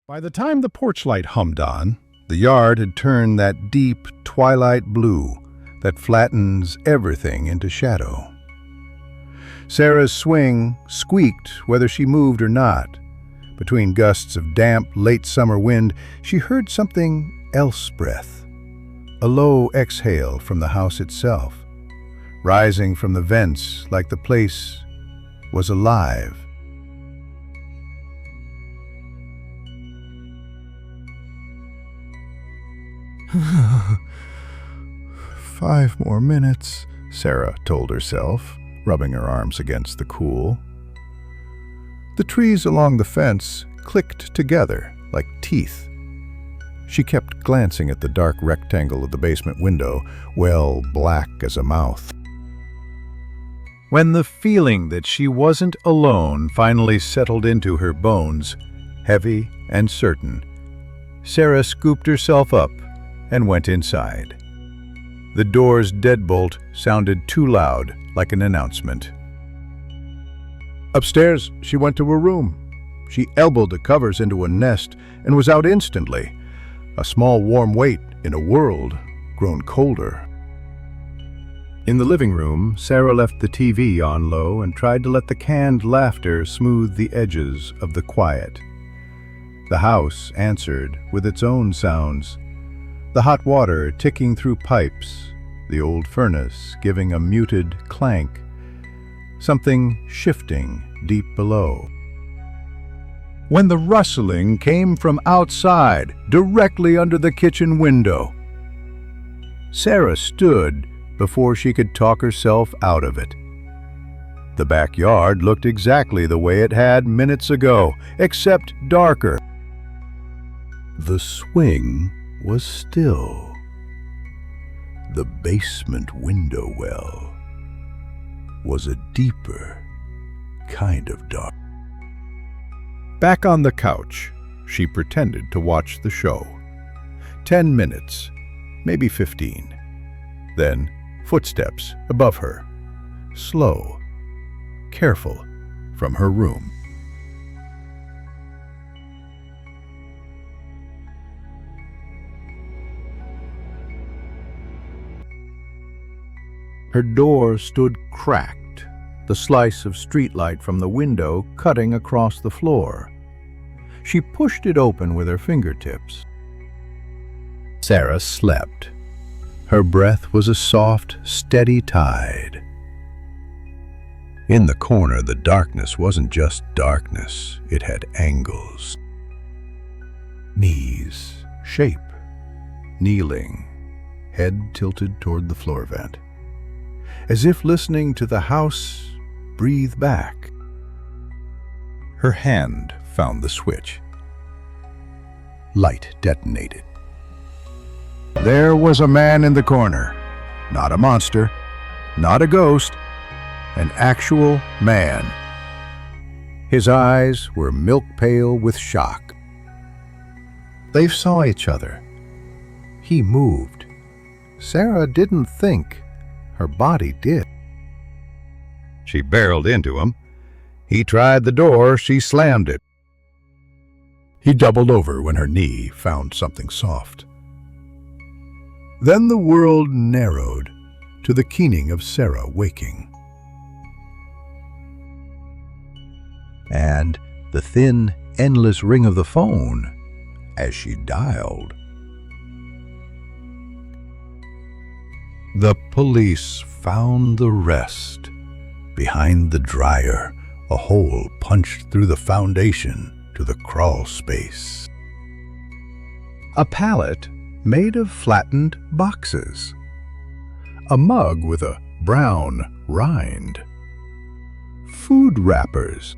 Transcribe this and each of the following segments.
By the time the porch light hummed on, the yard had turned that deep twilight blue that flattens everything into shadow. Sarah's swing squeaked whether she moved or not. Between gusts of damp, late summer wind, she heard something else breath, a low exhale from the house itself, rising from the vents like the place was alive. "5 more minutes," Sarah told herself, rubbing her arms against the cool. The trees along the fence clicked together like teeth. She kept glancing at the dark rectangle of the basement window, well black as a mouth. When the feeling that she wasn't alone finally settled into her bones, heavy and certain, Sarah scooped herself up and went inside. The door's deadbolt sounded too loud, like an announcement. Upstairs, she went to her room. She elbowed the covers into a nest and was out instantly, a small warm weight in a world grown colder. In the living room, Sarah left the TV on low and tried to let the canned laughter smooth the edges of the quiet. The house answered with its own sounds, the hot water ticking through pipes, the old furnace giving a muted clank, something shifting deep below. When the rustling came from outside, directly under the kitchen window, Sarah stood before she could talk herself out of it. The backyard looked exactly the way it had minutes ago, except darker. The swing was still. The basement window well was a deeper kind of dark. Back on the couch, she pretended to watch the show. 10 minutes, maybe 15. Then footsteps above her, slow, careful, from her room. Her door stood cracked, the slice of streetlight from the window cutting across the floor. She pushed it open with her fingertips. Sarah slept. Her breath was a soft, steady tide. In the corner, the darkness wasn't just darkness, it had angles. Knees, shape, kneeling, head tilted toward the floor vent. As if listening to the house breathe back. Her hand found the switch. Light detonated. There was a man in the corner. Not a monster, not a ghost, an actual man. His eyes were milk pale with shock. They saw each other. He moved. Sarah didn't think. Her body did. She barreled into him. He tried the door, she slammed it. He doubled over when her knee found something soft. Then the world narrowed to the keening of Sarah waking. And the thin, endless ring of the phone as she dialed. The police found the rest. Behind the dryer, a hole punched through the foundation to the crawl space. A pallet made of flattened boxes. A mug with a brown rind. Food wrappers.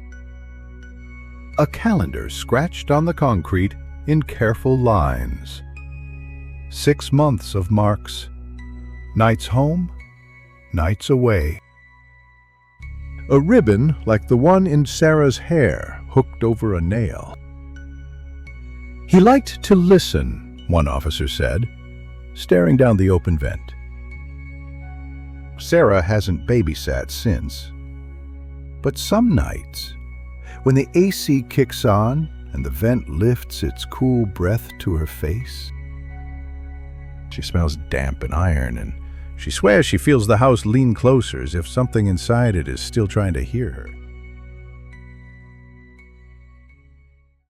A calendar scratched on the concrete in careful lines. 6 months of marks. Nights home, nights away. A ribbon like the one in Sarah's hair hooked over a nail. He liked to listen, one officer said, staring down the open vent. Sarah hasn't babysat since. But some nights, when the AC kicks on and the vent lifts its cool breath to her face. She smells damp and iron, and she swears she feels the house lean closer as if something inside it is still trying to hear her.